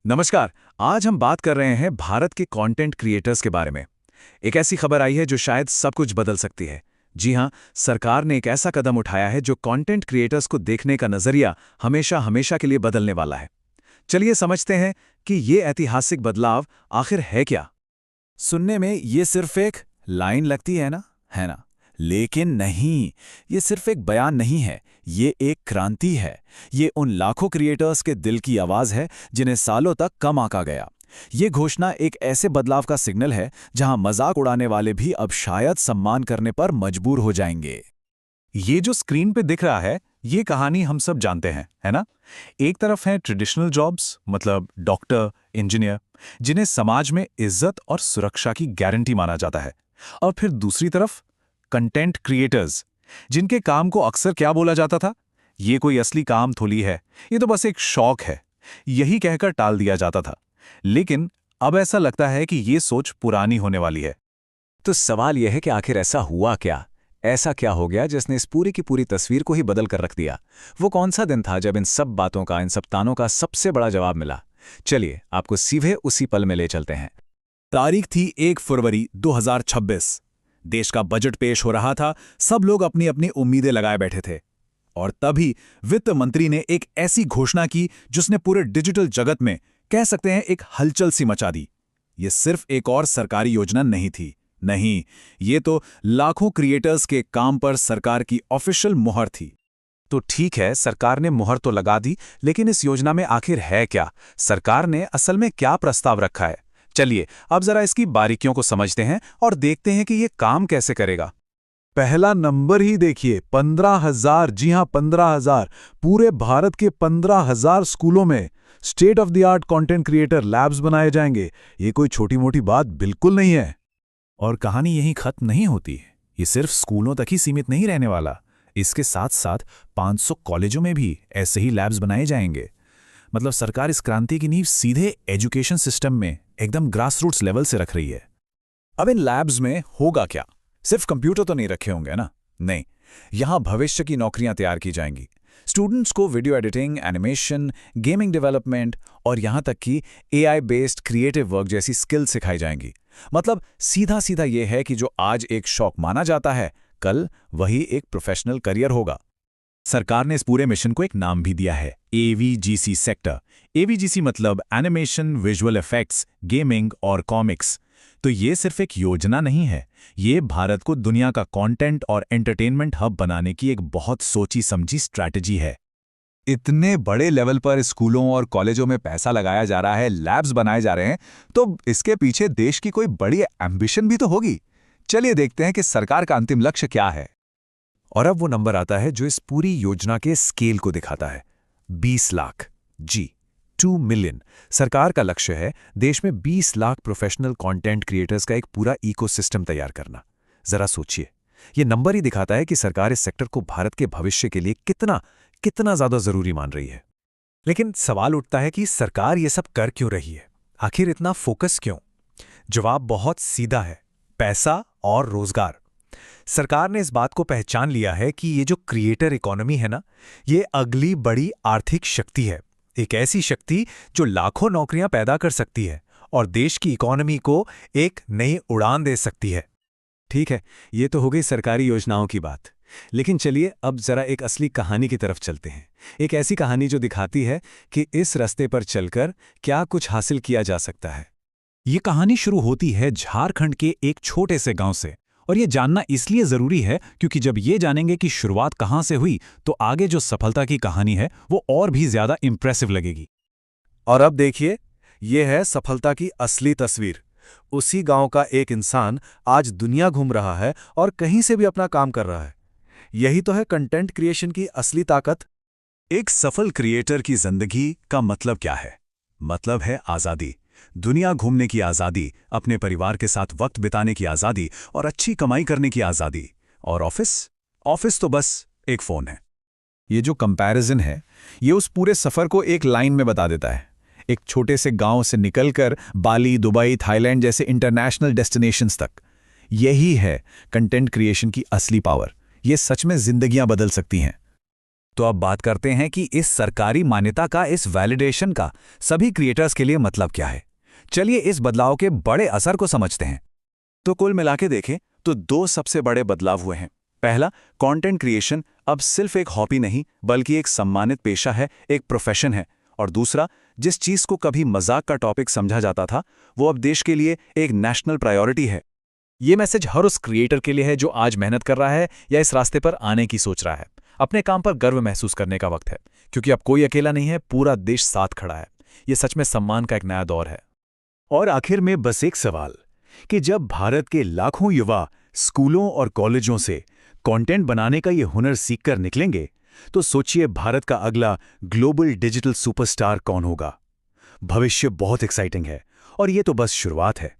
नमस्कार। आज हम बात कर रहे हैं भारत के कंटेंट क्रिएटर्स के बारे में। एक ऐसी खबर आई है जो शायद सब कुछ बदल सकती है। जी हां, सरकार ने एक ऐसा कदम उठाया है जो कंटेंट क्रिएटर्स को देखने का नजरिया हमेशा हमेशा के लिए बदलने वाला है। चलिए समझते हैं कि ये ऐतिहासिक बदलाव आखिर है क्या। सुनने में ये सिर्फ एक लाइन लगती है ना? लेकिन नहीं, ये सिर्फ एक बयान नहीं है, ये एक क्रांति है। ये उन लाखों क्रिएटर्स के दिल की आवाज है जिन्हें सालों तक कम आंका गया। ये घोषणा एक ऐसे बदलाव का सिग्नल है जहां मजाक उड़ाने वाले भी अब शायद सम्मान करने पर मजबूर हो जाएंगे। ये जो स्क्रीन पे दिख रहा है, ये कहानी हम सब जानते हैं, है ना? एक तरफ है ट्रेडिशनल जॉब्स, मतलब डॉक्टर, इंजीनियर, जिन्हें समाज में इज्जत और सुरक्षा की गारंटी माना जाता है। और फिर दूसरी तरफ कंटेंट क्रिएटर्स, जिनके काम को अक्सर क्या बोला जाता था? ये कोई असली काम थोड़ी है, ये तो बस एक शौक है। यही कहकर टाल दिया जाता था। लेकिन अब ऐसा लगता है कि ये सोच पुरानी होने वाली है। तो सवाल यह है कि आखिर ऐसा हुआ क्या? ऐसा क्या हो गया जिसने इस पूरी की पूरी तस्वीर को ही बदल कर रख दिया? वो कौन सा दिन था जब इन सब बातों का, इन सब तानों का सबसे बड़ा जवाब मिला? चलिए आपको सीधे उसी पल में ले चलते हैं। तारीख थी 1 फरवरी 2026। देश का बजट पेश हो रहा था, सब लोग अपनी अपनी उम्मीदें लगाए बैठे थे। और तभी वित्त मंत्री ने एक ऐसी घोषणा की जिसने पूरे डिजिटल जगत में, कह सकते हैं, एक हलचल सी मचा दी। ये सिर्फ एक और सरकारी योजना नहीं थी। नहीं, ये तो लाखों क्रिएटर्स के काम पर सरकार की ऑफिशियल मुहर थी। तो ठीक है, सरकार ने मुहर तो लगा दी, लेकिन इस योजना में आखिर है क्या? सरकार ने असल में क्या प्रस्ताव रखा है? चलिए अब जरा इसकी बारीकियों को समझते हैं और देखते हैं कि ये काम कैसे करेगा। पहला नंबर ही देखिए, 15,000। जी हां, 15,000। पूरे भारत के 15,000 स्कूलों में state of the art content creator labs बनाए जाएंगे। ये कोई छोटी मोटी बात बिल्कुल नहीं है। और कहानी यहीं खत्म नहीं होती। ये सिर्फ स्कूलों तक ही सीमित नहीं रहने वाला। इसके साथ साथ 500 कॉलेजों में भी ऐसे ही लैब्स बनाए जाएंगे। मतलब सरकार इस क्रांति की नींव सीधे एजुकेशन सिस्टम में एकदम ग्रासरूट्स लेवल से रख रही है। अब इन लैब्स में होगा क्या? सिर्फ कंप्यूटर तो नहीं रखे होंगे ना? नहीं, यहां भविष्य की नौकरियां तैयार की जाएंगी। स्टूडेंट्स को video editing, animation, gaming development और यहां तक कि एआई बेस्ड क्रिएटिव वर्क जैसी स्किल सिखाई जाएंगी। मतलब सीधा सीधा यह है कि जो आज एक शौक माना जाता है, कल वही एक प्रोफेशनल करियर होगा। सरकार ने इस पूरे मिशन को एक नाम भी दिया है, एवीजीसी सेक्टर। एवीजीसी मतलब एनिमेशन, विजुअल इफेक्ट्स, गेमिंग और कॉमिक्स। तो ये सिर्फ एक योजना नहीं है, ये भारत को दुनिया का कंटेंट और एंटरटेनमेंट हब बनाने की एक बहुत सोची समझी स्ट्रैटेजी है। इतने बड़े लेवल पर स्कूलों और कॉलेजों में पैसा लगाया जा रहा है, लैब्स बनाए जा रहे हैं, तो इसके पीछे देश की कोई बड़ी एम्बिशन भी तो होगी। चलिए देखते हैं कि सरकार का अंतिम लक्ष्य क्या है। और अब वो नंबर आता है जो इस पूरी योजना के स्केल को दिखाता है। 20 लाख। जी, 2 मिलियन। सरकार का लक्ष्य है देश में 20 लाख प्रोफेशनल कंटेंट क्रिएटर्स का एक पूरा इकोसिस्टम तैयार करना। जरा सोचिए, ये नंबर ही दिखाता है कि सरकार इस सेक्टर को भारत के भविष्य के लिए कितना ज्यादा जरूरी मान रही है। लेकिन सवाल उठता है कि सरकार ये सब कर क्यों रही है? आखिर इतना फोकस क्यों? जवाब बहुत सीधा है, पैसा और रोजगार। सरकार ने इस बात को पहचान लिया है कि ये जो क्रिएटर इकोनॉमी है ना, ये अगली बड़ी आर्थिक शक्ति है। एक ऐसी शक्ति जो लाखों नौकरियां पैदा कर सकती है और देश की इकोनॉमी को एक नई उड़ान दे सकती है। ठीक है, ये तो हो गई सरकारी योजनाओं की बात। लेकिन चलिए अब जरा एक असली कहानी की तरफ चलते हैं। एक ऐसी कहानी जो दिखाती है कि इस रास्ते पर चलकर क्या कुछ हासिल किया जा सकता है। ये कहानी शुरू होती है झारखंड के एक छोटे से गांव से। और ये जानना इसलिए जरूरी है क्योंकि जब ये जानेंगे कि शुरुआत कहां से हुई, तो आगे जो सफलता की कहानी है वो और भी ज्यादा इंप्रेसिव लगेगी। और अब देखिए, ये है सफलता की असली तस्वीर। उसी गांव का एक इंसान आज दुनिया घूम रहा है और कहीं से भी अपना काम कर रहा है। यही तो है कंटेंट क्रिएशन की असली ताकत। एक सफल क्रिएटर की जिंदगी का मतलब क्या है? मतलब है आजादी। दुनिया घूमने की आजादी, अपने परिवार के साथ वक्त बिताने की आजादी और अच्छी कमाई करने की आजादी। और ऑफिस तो बस एक फोन है। ये जो कंपैरिजन है, ये उस पूरे सफर को एक लाइन में बता देता है। एक छोटे से गांव से निकलकर बाली, दुबई, थाईलैंड जैसे इंटरनेशनल डेस्टिनेशंस तक। यही है कंटेंट क्रिएशन की असली पावर। ये सच में जिंदगियां बदल सकती हैं। तो अब बात करते हैं कि इस सरकारी मान्यता का, इस वैलिडेशन का सभी क्रिएटर्स के लिए मतलब क्या है। चलिए इस बदलाव के बड़े असर को समझते हैं। तो कुल मिला के देखें तो दो सबसे बड़े बदलाव हुए हैं। पहला, कंटेंट क्रिएशन अब सिर्फ एक हॉबी नहीं बल्कि एक सम्मानित पेशा है, एक प्रोफेशन है। और दूसरा, जिस चीज को कभी मजाक का टॉपिक समझा जाता था वो अब देश के लिए एक नेशनल प्रायोरिटी है। ये मैसेज हर उस क्रिएटर के लिए है जो आज मेहनत कर रहा है या इस रास्ते पर आने की सोच रहा है। अपने काम पर गर्व महसूस करने का वक्त है, क्योंकि अब कोई अकेला नहीं है, पूरा देश साथ खड़ा है। ये सच में सम्मान का एक नया दौर है। और आखिर में बस एक सवाल कि जब भारत के लाखों युवा स्कूलों और कॉलेजों से कंटेंट बनाने का ये हुनर सीखकर निकलेंगे, तो सोचिए भारत का अगला ग्लोबल डिजिटल सुपरस्टार कौन होगा। भविष्य बहुत एक्साइटिंग है और ये तो बस शुरुआत है।